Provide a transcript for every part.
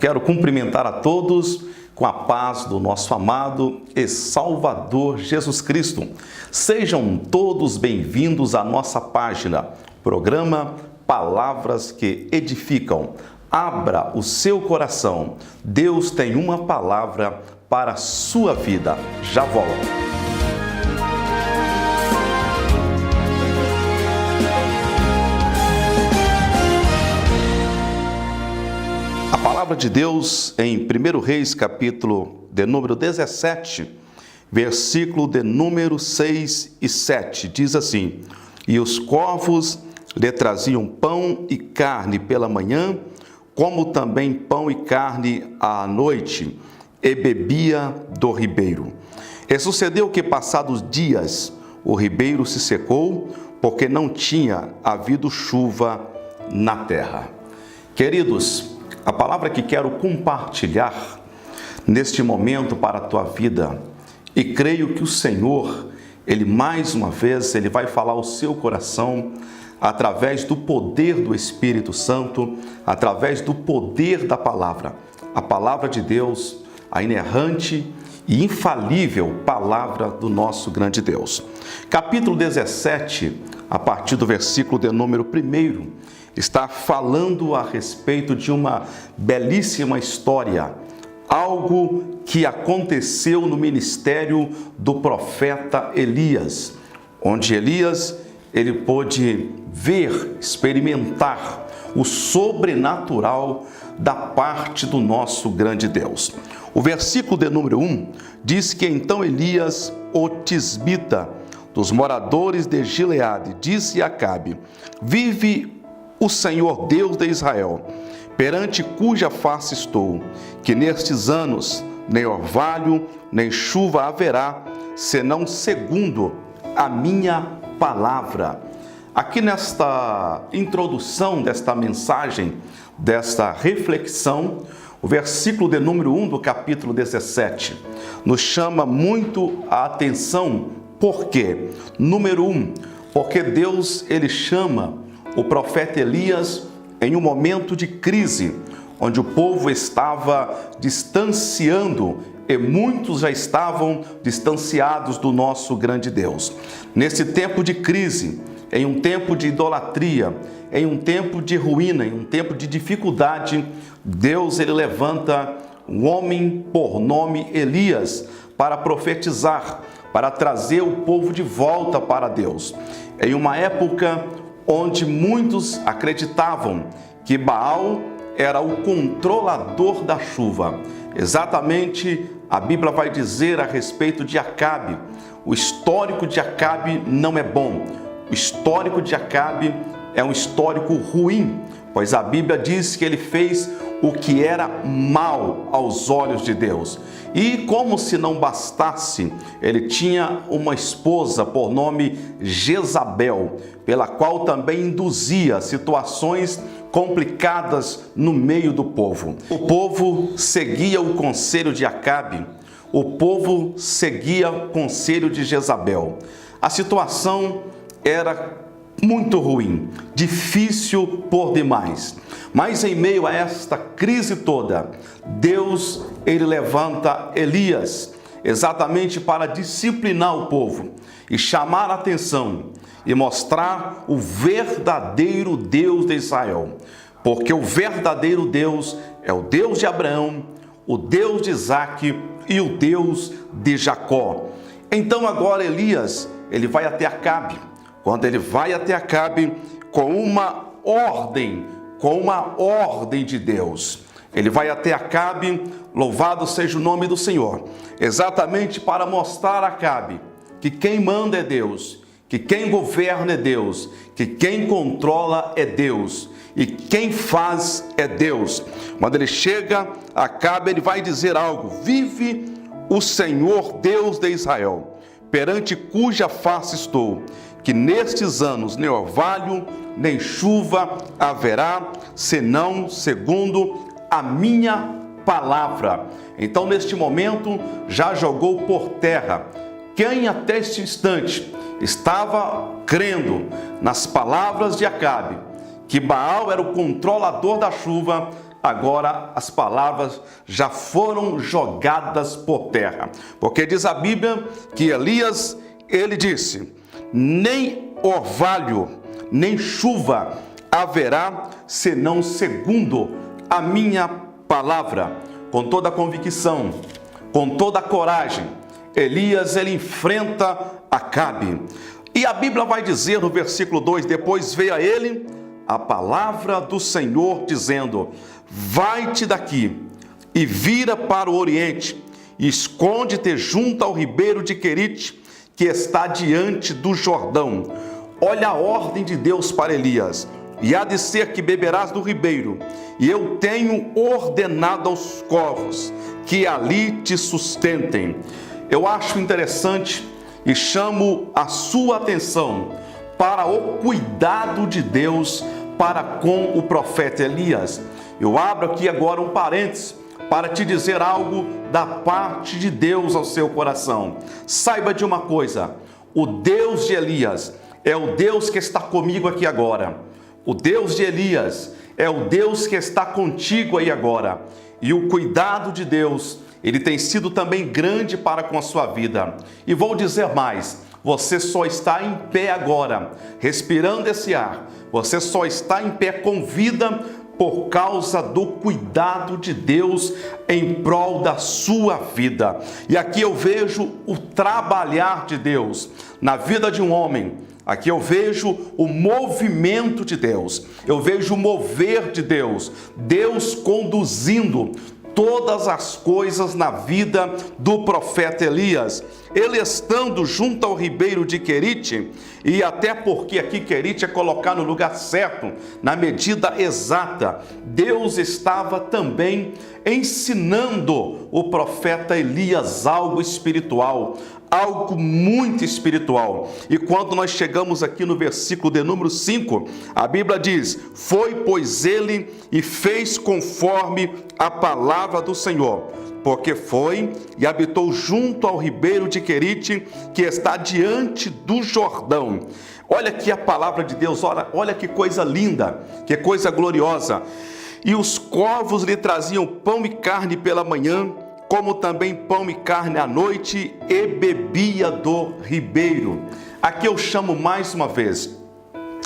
Quero cumprimentar a todos com a paz do nosso amado e Salvador Jesus Cristo. Sejam todos bem-vindos à nossa página, programa Palavras que Edificam. Abra o seu coração. Deus tem uma palavra para a sua vida. Já volto. A palavra de Deus em 1 Reis, capítulo de número 17, versículo de número 6 e 7, diz assim: E os corvos lhe traziam pão e carne pela manhã, como também pão e carne à noite, e bebia do ribeiro. E sucedeu que, passados dias, o ribeiro se secou, porque não tinha havido chuva na terra. Queridos, a palavra que quero compartilhar neste momento para a tua vida, e creio que o Senhor, Ele mais uma vez, Ele vai falar ao seu coração através do poder do Espírito Santo, através do poder da palavra. A palavra de Deus, a inerrante e infalível palavra do nosso grande Deus. Capítulo 17, a partir do versículo de número 1, está falando a respeito de uma belíssima história, algo que aconteceu no ministério do profeta Elias, onde Elias ele pôde ver, experimentar o sobrenatural da parte do nosso grande Deus. O versículo de número 1 diz que então Elias, o tisbita, dos moradores de Gileade, disse a Acabe: Vive o Senhor Deus de Israel, perante cuja face estou, que nestes anos nem orvalho, nem chuva haverá, senão segundo a minha palavra. Aqui nesta introdução desta mensagem, desta reflexão, o versículo de número 1 do capítulo 17 nos chama muito a atenção. Por quê? Número 1, porque Deus ele chama o profeta Elias em um momento de crise, onde o povo estava distanciando e muitos já estavam distanciados do nosso grande Deus. Nesse tempo de crise, em um tempo de idolatria, em um tempo de ruína, em um tempo de dificuldade, Deus ele levanta um homem por nome Elias para profetizar, para trazer o povo de volta para Deus. Em uma época onde muitos acreditavam que Baal era o controlador da chuva. Exatamente, a Bíblia vai dizer a respeito de Acabe. O histórico de Acabe não é bom. O histórico de Acabe é um histórico ruim, pois a Bíblia diz que ele fez o que era mal aos olhos de Deus. E como se não bastasse, ele tinha uma esposa por nome Jezabel, pela qual também induzia situações complicadas no meio do povo. O povo seguia o conselho de Acabe, o povo seguia o conselho de Jezabel. A situação era muito ruim, difícil por demais. Mas em meio a esta crise toda, Deus ele levanta Elias exatamente para disciplinar o povo e chamar a atenção e mostrar o verdadeiro Deus de Israel. Porque o verdadeiro Deus é o Deus de Abraão, o Deus de Isaque e o Deus de Jacó. Então agora Elias, ele vai até Acabe. Quando ele vai até Acabe com uma ordem de Deus. Ele vai até Acabe, louvado seja o nome do Senhor, exatamente para mostrar a Acabe que quem manda é Deus, que quem governa é Deus, que quem controla é Deus e quem faz é Deus. Quando ele chega a Acabe, ele vai dizer algo: Vive o Senhor Deus de Israel, perante cuja face estou, que nestes anos nem orvalho, nem chuva haverá, senão segundo a minha palavra. Então, neste momento, já jogou por terra quem até este instante estava crendo nas palavras de Acabe, que Baal era o controlador da chuva, agora as palavras já foram jogadas por terra. Porque diz a Bíblia que Elias, ele disse: nem orvalho, nem chuva haverá, senão segundo a minha palavra. Com toda a convicção, com toda a coragem, Elias, ele enfrenta Acabe. E a Bíblia vai dizer no versículo 2, depois veio a ele a palavra do Senhor dizendo: vai-te daqui e vira para o oriente, e esconde-te junto ao ribeiro de Querite, que está diante do Jordão. Olha a ordem de Deus para Elias: e há de ser que beberás do ribeiro, e eu tenho ordenado aos corvos que ali te sustentem. Eu acho interessante e chamo a sua atenção para o cuidado de Deus para com o profeta Elias. Eu abro aqui agora um parênteses para te dizer algo da parte de Deus ao seu coração. Saiba de uma coisa: o Deus de Elias é o Deus que está comigo aqui agora. O Deus de Elias é o Deus que está contigo aí agora. E o cuidado de Deus, ele tem sido também grande para com a sua vida. E vou dizer mais: você só está em pé agora, respirando esse ar. Você só está em pé com vida por causa do cuidado de Deus em prol da sua vida. E aqui eu vejo o trabalhar de Deus na vida de um homem. Aqui eu vejo o movimento de Deus, eu vejo o mover de Deus, Deus conduzindo todas as coisas na vida do profeta Elias. Ele estando junto ao ribeiro de Querite, e até porque aqui Querite é colocar no lugar certo, na medida exata, Deus estava também ensinando o profeta Elias algo espiritual, algo muito espiritual. E quando nós chegamos aqui no versículo de número 5, a Bíblia diz: foi, pois, ele e fez conforme a palavra do Senhor, porque foi e habitou junto ao ribeiro de Querite, que está diante do Jordão. Olha aqui a palavra de Deus, olha que coisa linda, que coisa gloriosa. E os corvos lhe traziam pão e carne pela manhã, como também pão e carne à noite, e bebia do ribeiro. Aqui eu chamo mais uma vez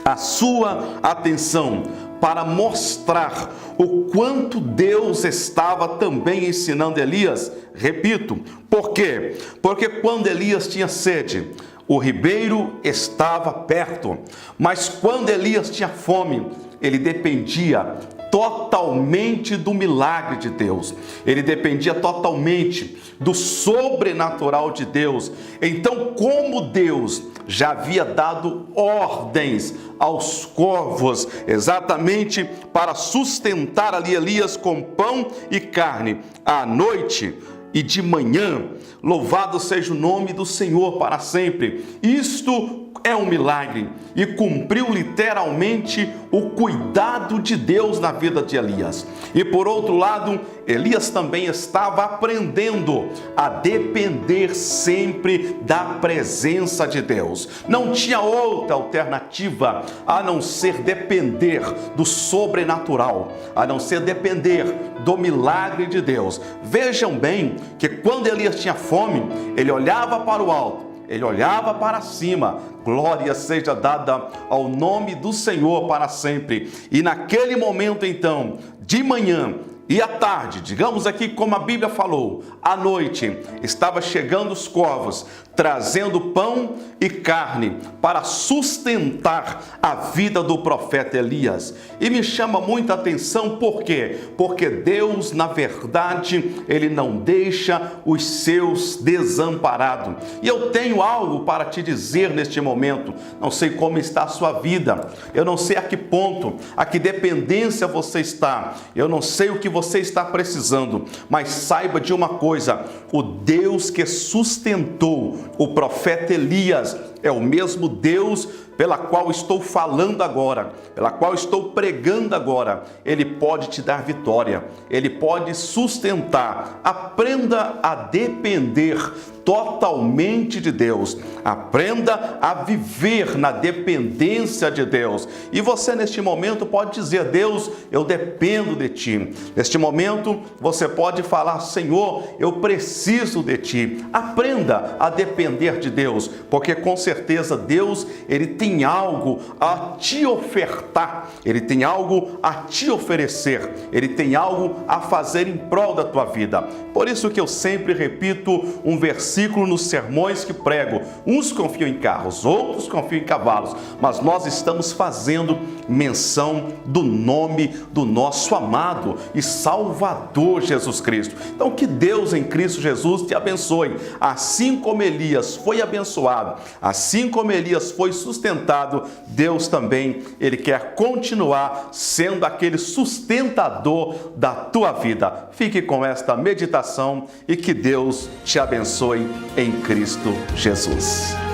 a sua atenção para mostrar o quanto Deus estava também ensinando Elias. Repito, por quê? Porque quando Elias tinha sede, o ribeiro estava perto, mas quando Elias tinha fome, ele dependia totalmente do milagre de Deus. Ele dependia totalmente do sobrenatural de Deus. Então, como Deus já havia dado ordens aos corvos, exatamente para sustentar ali Elias com pão e carne, à noite e de manhã, louvado seja o nome do Senhor para sempre. Isto é um milagre e cumpriu literalmente o cuidado de Deus na vida de Elias. E por outro lado, Elias também estava aprendendo a depender sempre da presença de Deus. Não tinha outra alternativa a não ser depender do sobrenatural, a não ser depender do milagre de Deus. Vejam bem que quando Elias tinha fome, ele olhava para o alto, ele olhava para cima. Glória seja dada ao nome do Senhor para sempre. E naquele momento então, de manhã e à tarde, digamos aqui como a Bíblia falou, à noite, estava chegando os corvos, trazendo pão e carne para sustentar a vida do profeta Elias. E me chama muita atenção, por quê? Porque Deus, na verdade, Ele não deixa os seus desamparados. E eu tenho algo para te dizer neste momento. Não sei como está a sua vida, eu não sei a que ponto, a que dependência você está, eu não sei o que você está precisando, mas saiba de uma coisa: o Deus que sustentou o profeta Elias é o mesmo Deus pela qual estou falando agora, pela qual estou pregando agora. Ele pode te dar vitória, Ele pode sustentar. Aprenda a depender totalmente de Deus. Aprenda a viver na dependência de Deus. E você neste momento pode dizer: Deus, eu dependo de Ti. Neste momento você pode falar: Senhor, eu preciso de Ti. Aprenda a depender de Deus, porque com certeza Deus, Ele tem algo a te ofertar, Ele tem algo a te oferecer, Ele tem algo a fazer em prol da tua vida. Por isso que eu sempre repito um versículo nos sermões que prego: uns confiam em carros, outros confiam em cavalos, mas nós estamos fazendo menção do nome do nosso amado e Salvador Jesus Cristo. Então que Deus em Cristo Jesus te abençoe, assim como Elias foi abençoado, assim como Elias foi sustentado, Deus também, Ele quer continuar sendo aquele sustentador da tua vida. Fique com esta meditação e que Deus te abençoe em Cristo Jesus.